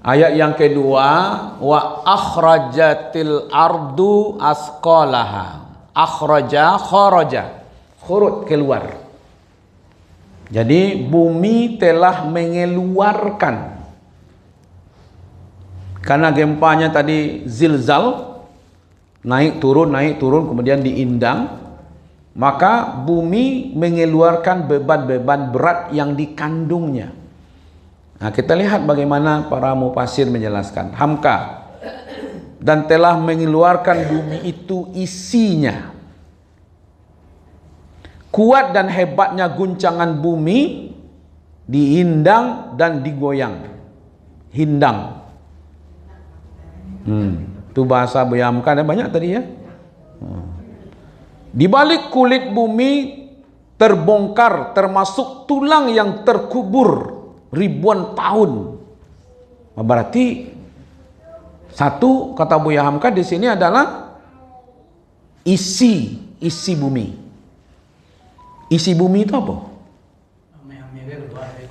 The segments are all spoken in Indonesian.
Ayat yang kedua, wa akhrajatil ardu asqalaha. Akhraja, kharaja. Khurut, keluar. Jadi bumi telah mengeluarkan. Karena gempanya tadi zilzal, naik turun, kemudian diindang. Maka bumi mengeluarkan beban-beban berat yang dikandungnya. Nah, kita lihat bagaimana para mufasir menjelaskan. Hamka, dan telah mengeluarkan bumi itu isinya. Kuat dan hebatnya guncangan bumi, diindang dan digoyang. Hindang. Itu bahasa Hamka, ada banyak tadi ya. Di balik kulit bumi terbongkar, termasuk tulang yang terkubur ribuan tahun. Berarti satu kata Buya Hamka di sini adalah isi bumi. Isi bumi itu apa?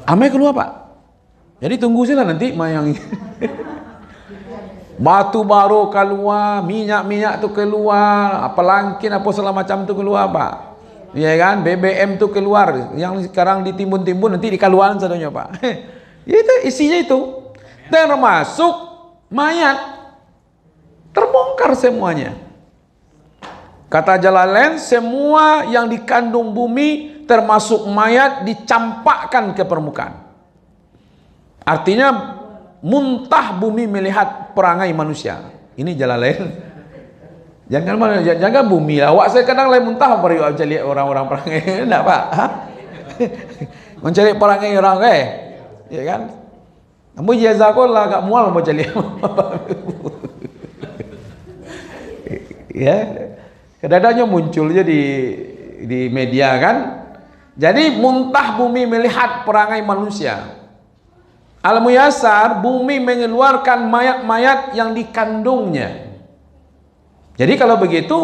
Ame keluar Pak. Jadi tunggu sila nanti mayang. Batu baru keluar, minyak tu keluar, apa langkin apa segala macam tu keluar Pak. Ya kan, BBM tu keluar, yang sekarang ditimbun-timbun nanti dikeluaran sadonya Pak. Itu isinya itu. Dan termasuk mayat terbongkar semuanya. Kata Jalalain, semua yang dikandung bumi termasuk mayat dicampakkan ke permukaan. Artinya muntah bumi melihat perangai manusia. Ini Jalalain. Jangan bumi lah. Awak saya kadang lain muntah apa riwayat mencari orang-orang perangai. Enggak Pak? Mencari perangai orang ya kan? Kamu jazakallah agak mual mau cari. Ya. Kadang-kadang muncul je di media kan. Jadi muntah bumi melihat perangai manusia. Al-Muyassar, bumi mengeluarkan mayat-mayat yang dikandungnya. Jadi kalau begitu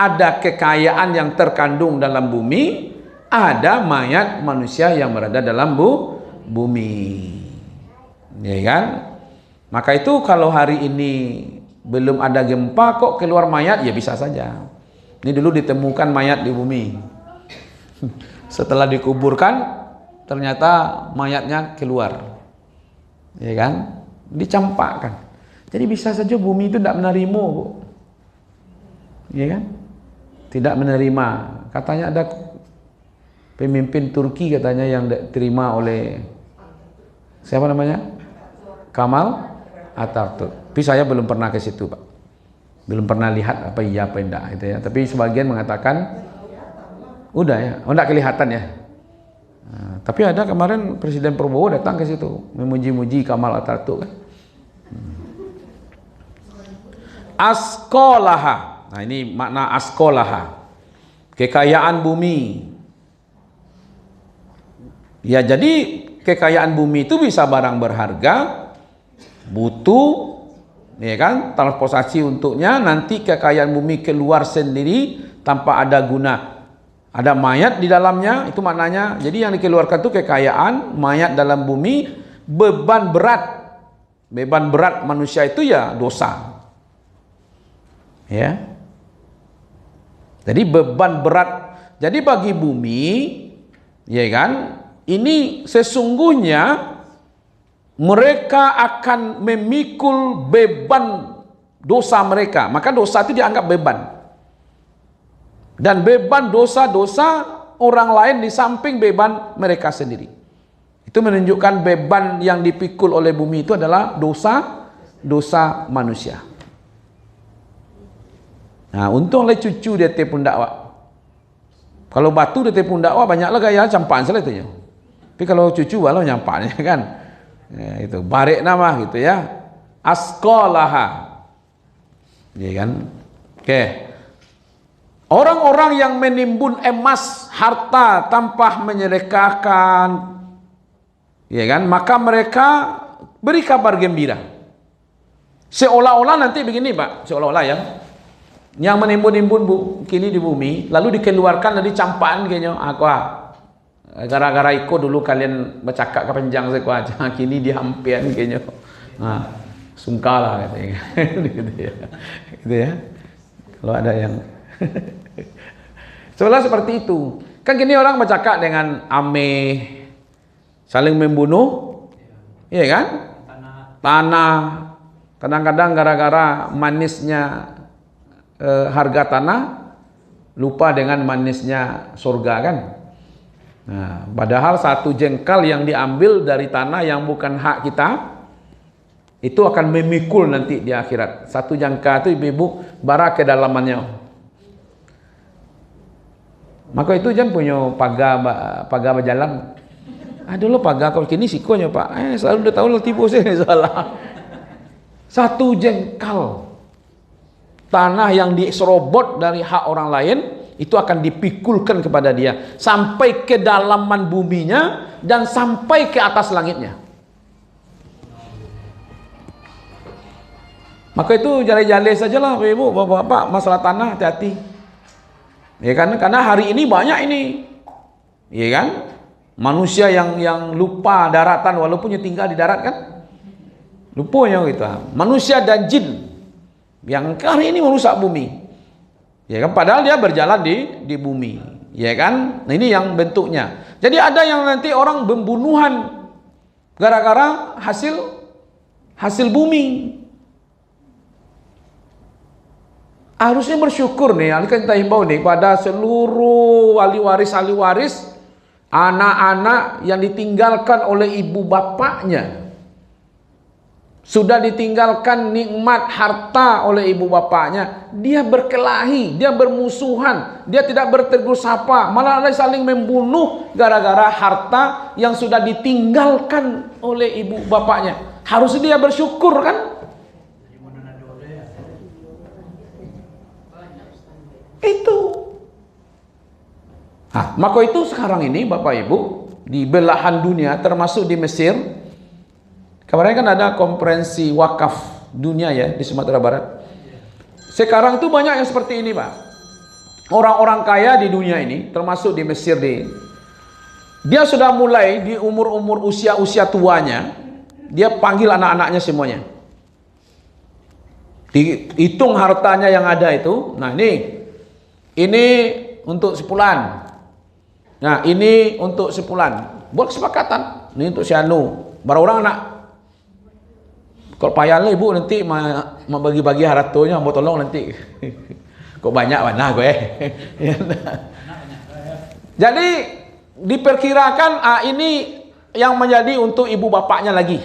ada kekayaan yang terkandung dalam bumi, ada mayat manusia yang berada dalam bumi. Ya kan? Maka itu kalau hari ini belum ada gempa kok keluar mayat, ya bisa saja. Ini dulu ditemukan mayat di bumi. Setelah dikuburkan ternyata mayatnya keluar. Ya kan? Dicampakkan. Jadi bisa saja bumi itu tidak menerima, Bu. Ya kan? Tidak menerima. Katanya ada pemimpin Turki katanya yang diterima oleh siapa namanya? Kemal Atatürk. Tapi saya belum pernah ke situ, Pak. Belum pernah lihat apa iya apa enggak gitu ya. Tapi sebagian mengatakan udah ya, enggak kelihatan ya. Nah, tapi ada kemarin Presiden Prabowo datang ke situ memuji-muji Kemal Atatürk kan. Asqalaha. Nah, ini makna asqalaha. Kekayaan bumi. Ya, jadi kekayaan bumi itu bisa barang berharga, butuh, ya kan, transportasi untuknya, nanti kekayaan bumi keluar sendiri tanpa ada guna. Ada mayat di dalamnya, itu maknanya. Jadi yang dikeluarkan itu kekayaan, mayat dalam bumi, beban berat. Beban berat manusia itu ya dosa. Ya. Jadi beban berat. Jadi bagi bumi, ya kan, ini sesungguhnya mereka akan memikul beban dosa mereka. Maka dosa itu dianggap beban. Dan beban dosa-dosa orang lain di samping beban mereka sendiri. Itu menunjukkan beban yang dipikul oleh bumi itu adalah dosa manusia. Nah, untung oleh cucu dia tepun dakwah. Kalau batu dia tepun dakwah banyaklah gaya campaan salah itu ya. Tapi kalau cucu walau nyampaknya kan. Ya, itu barik nama gitu ya. Asqalaha. Ya kan? Oke. Orang-orang yang menimbun emas harta tanpa menyedekahkan, ya kan, maka mereka beri kabar gembira. Seolah-olah nanti begini Pak, seolah-olah ya, yang menimbun-nimbun kini di bumi, lalu dikeluarkan dari campaan kayaknya, gara-gara ikut dulu kalian bercakap kepanjang seku aja, kini dihampian kayaknya, Nah, sungkalah katanya. Gitu ya. Gitu ya. Kalau ada yang sebenarnya seperti itu. Kan gini orang bercakap dengan ame, saling membunuh, iya kan? Tanah. Kadang-kadang gara-gara manisnya harga tanah, lupa dengan manisnya surga kan? Nah, padahal satu jengkal yang diambil dari tanah yang bukan hak kita, itu akan memikul nanti di akhirat. Satu jangka itu ibu-ibu bara kedalamannya. Maka itu jangan punya pagar berjalan. Aduh lo pagar kalau kini sikonya pak. Selalu udah tahu lo tipu sih salah. Satu jengkal tanah yang diserobot dari hak orang lain itu akan dipikulkan kepada dia sampai ke dalaman buminya dan sampai ke atas langitnya. Maka itu jale-jale sajalah ibu bapak-bapak masalah tanah hati-hati. Ya kan? Karena hari ini banyak ini. Ya kan? Manusia yang lupa daratan walaupun tinggal di darat kan? Lupanya kita. Manusia dan jin yang hari ini merusak bumi. Ya kan? Padahal dia berjalan di bumi. Ya kan? Nah, ini yang bentuknya. Jadi ada yang nanti orang pembunuhan gara-gara hasil bumi. Harusnya bersyukur nih, kan kita himbau nih pada seluruh ahli waris, anak-anak yang ditinggalkan oleh ibu bapaknya. Sudah ditinggalkan nikmat harta oleh ibu bapaknya, dia berkelahi, dia bermusuhan, dia tidak bertegur sapa, malah ada saling membunuh gara-gara harta yang sudah ditinggalkan oleh ibu bapaknya. Harusnya dia bersyukur kan? Itu. Nah, maka itu sekarang ini Bapak Ibu di belahan dunia termasuk di Mesir. Kemarin kan ada konferensi wakaf dunia ya di Sumatera Barat. Sekarang itu banyak yang seperti ini Pak. Orang-orang kaya di dunia ini termasuk di Mesir dia sudah mulai di umur-umur usia tuanya, dia panggil anak-anaknya semuanya. Dihitung hartanya yang ada itu. Nah ini untuk sepulan. Nah ini untuk sepulan. Buat kesepakatan. Ini untuk si Anu. Baru orang anak. Kalau payahnya ibu nanti mau bagi-bagi hartonya, mau tolong nanti. Kok banyak mana gue? Jadi diperkirakan ini yang menjadi untuk ibu bapaknya lagi.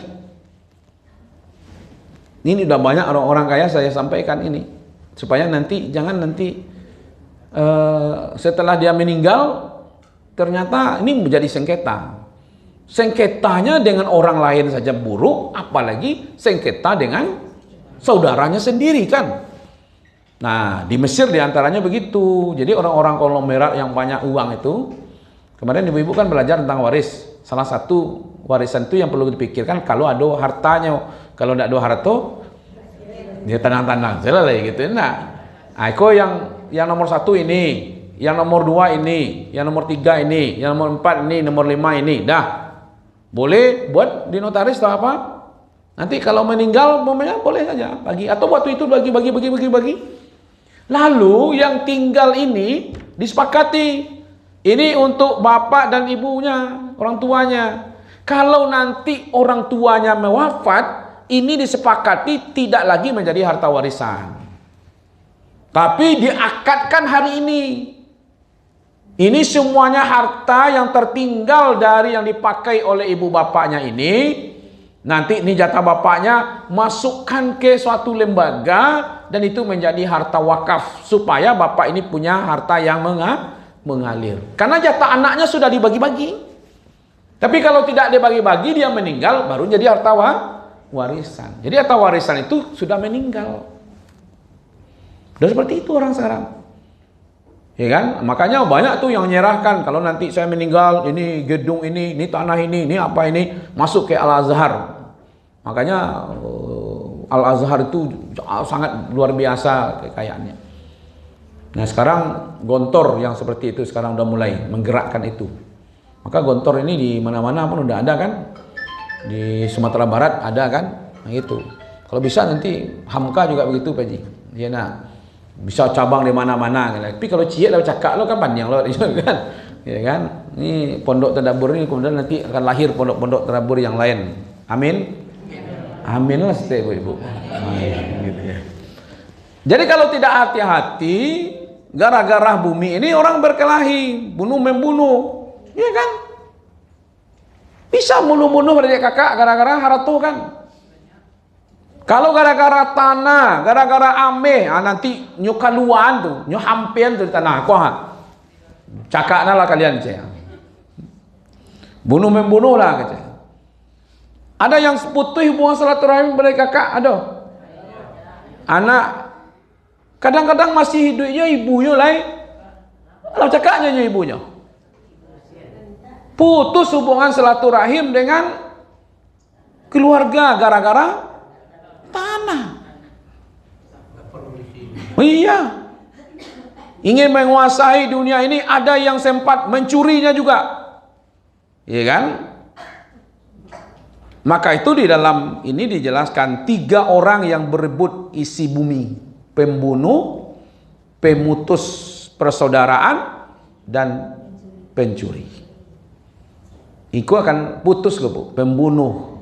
Ini udah banyak orang-orang kaya saya sampaikan ini. Supaya jangan nanti setelah dia meninggal ternyata ini menjadi sengketa. Sengketanya dengan orang lain saja buruk, apalagi sengketa dengan saudaranya sendiri kan. Nah di Mesir diantaranya begitu. Jadi orang-orang konglomerat yang banyak uang itu, kemarin ibu-ibu kan belajar tentang waris. Salah satu warisan itu yang perlu dipikirkan kalau ada hartanya. Kalau tidak ada harta dia tenang-tenang selesai gitu. Nah Aiko yang nomor 1 ini, yang nomor 2 ini, yang nomor 3 ini, yang nomor 4 ini, nomor 5 ini, dah boleh buat di notaris atau apa. Nanti kalau meninggal momennya boleh saja bagi, atau waktu itu bagi. Lalu yang tinggal ini disepakati ini untuk bapak dan ibunya, orang tuanya. Kalau nanti orang tuanya mewafat, ini disepakati tidak lagi menjadi harta warisan. Tapi diakadkan hari ini. Ini semuanya harta yang tertinggal dari yang dipakai oleh ibu bapaknya ini. Nanti ini jatah bapaknya masukkan ke suatu lembaga dan itu menjadi harta wakaf supaya bapak ini punya harta yang mengalir. Karena jatah anaknya sudah dibagi-bagi. Tapi kalau tidak dibagi-bagi dia meninggal baru jadi harta warisan. Jadi harta warisan itu sudah meninggal. Dan seperti itu orang sekarang. Ya kan? Makanya banyak tuh yang menyerahkan kalau nanti saya meninggal, ini gedung ini tanah ini apa ini masuk ke Al-Azhar. Makanya Al-Azhar itu sangat luar biasa kekayaannya. Nah, sekarang Gontor yang seperti itu sekarang udah mulai menggerakkan itu. Maka Gontor ini di mana-mana pun udah ada kan? Di Sumatera Barat ada kan? Nah, gitu. Kalau bisa nanti Hamka juga begitu Pak Ji. Ya nak. Bisa cabang di mana-mana gitu. Tapi kalau ciek lah cakap lo kan panjang lo kan. Ya kan? Ini pondok tadabbur ini kemudian nanti akan lahir pondok-pondok tadabbur yang lain. Amin. Amin lah setiap ibu. Gitu ya. Jadi kalau tidak hati-hati, gara-gara bumi ini orang berkelahi, bunuh membunuh, ya kan? Bisa bunuh-bunuh pada kakak gara-gara haratu kan? Kalau gara-gara tanah, gara-gara ameh, nanti nyukaluan tuh, nyuhampian tuh tanah, kok cakaknya lah kalian saya. Bunuh membunuh lah kata. Ada yang putus hubungan silaturahim pada kakak, ada. Anak kadang-kadang masih hidupnya ibunya lain, kalau cakapnya ibunya. Putus hubungan silaturahim dengan keluarga gara-gara tanah. Oh iya. Ingin menguasai dunia ini, ada yang sempat mencurinya juga. Iya kan? Maka itu di dalam ini dijelaskan 3 orang yang berebut isi bumi. Pembunuh, pemutus persaudaraan, dan pencuri. Itu akan putus ke Bu, pembunuh.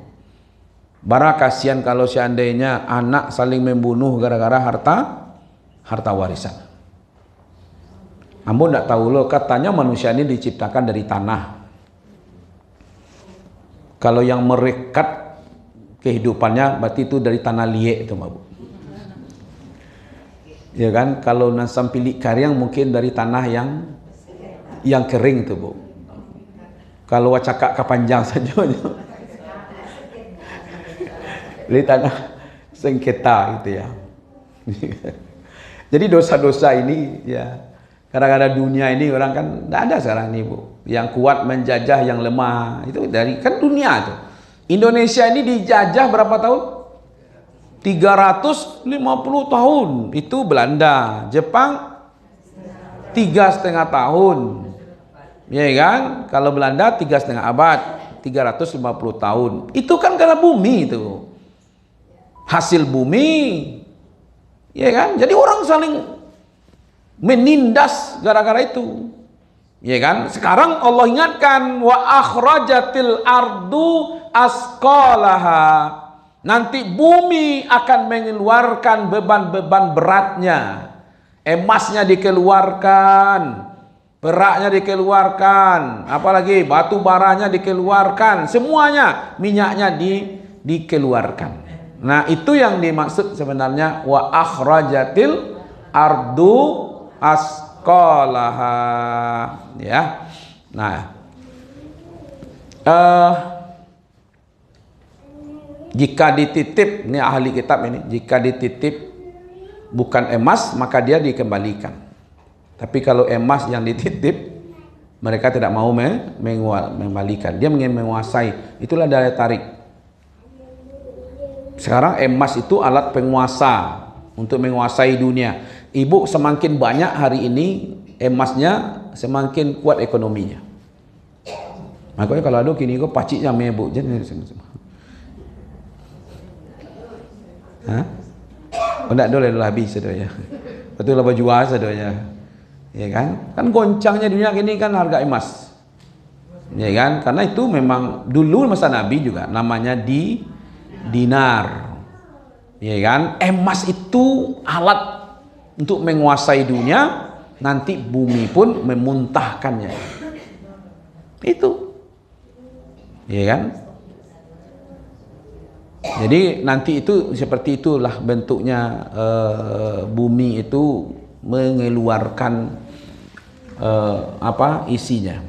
Bara kasihan kalau seandainya anak saling membunuh gara-gara harta warisan. Ampun tidak tahu loh, katanya manusia ini diciptakan dari tanah. Kalau yang merekat kehidupannya berarti itu dari tanah liek itu Bu. Ya kan, kalau nasam pilik karyang mungkin dari tanah yang kering itu Bu. Kalau wacakak kepanjang saja. Dari tanah sengketa gitu ya. Jadi dosa-dosa ini ya, kadang-kadang dunia ini orang kan tidak ada sekarang ini Bu. Yang kuat menjajah yang lemah, itu dari kan dunia tuh. Indonesia ini dijajah berapa tahun? 350 tahun. Itu Belanda. Jepang 3,5 tahun. Ya kan? Kalau Belanda 3,5 abad, 350 tahun. Itu kan karena bumi itu. Hasil bumi. Ya kan? Jadi orang saling menindas gara-gara itu. Ya kan? Sekarang Allah ingatkan, wa akhrajatil ardu asqalaha. Nanti bumi akan mengeluarkan beban-beban beratnya. Emasnya dikeluarkan, peraknya dikeluarkan, apalagi batu baranya dikeluarkan, semuanya, minyaknya dikeluarkan. Nah, itu yang dimaksud sebenarnya wa akhrajatil ardu asqalaha, ya. Nah, jika dititip, ini ahli kitab ini, jika dititip bukan emas maka dia dikembalikan. Tapi kalau emas yang dititip, mereka tidak mau mengembalikan. Dia ingin menguasai. Itulah daya tarik. Sekarang emas itu alat penguasa untuk menguasai dunia. Ibu semakin banyak hari ini emasnya, semakin kuat ekonominya. Makanya kalau ada kini kok paciknya ibu. Hah? Oh, tidak boleh habis saudara. Betul lah berjual saudara. Ya kan? Kan goncangnya dunia ini kan harga emas. Ya kan? Karena itu memang dulu masa Nabi juga namanya dinar. Ya kan? Emas itu alat untuk menguasai dunia, nanti bumi pun memuntahkannya. Itu. Ya kan? Jadi nanti itu seperti itulah bentuknya, bumi itu mengeluarkan isinya.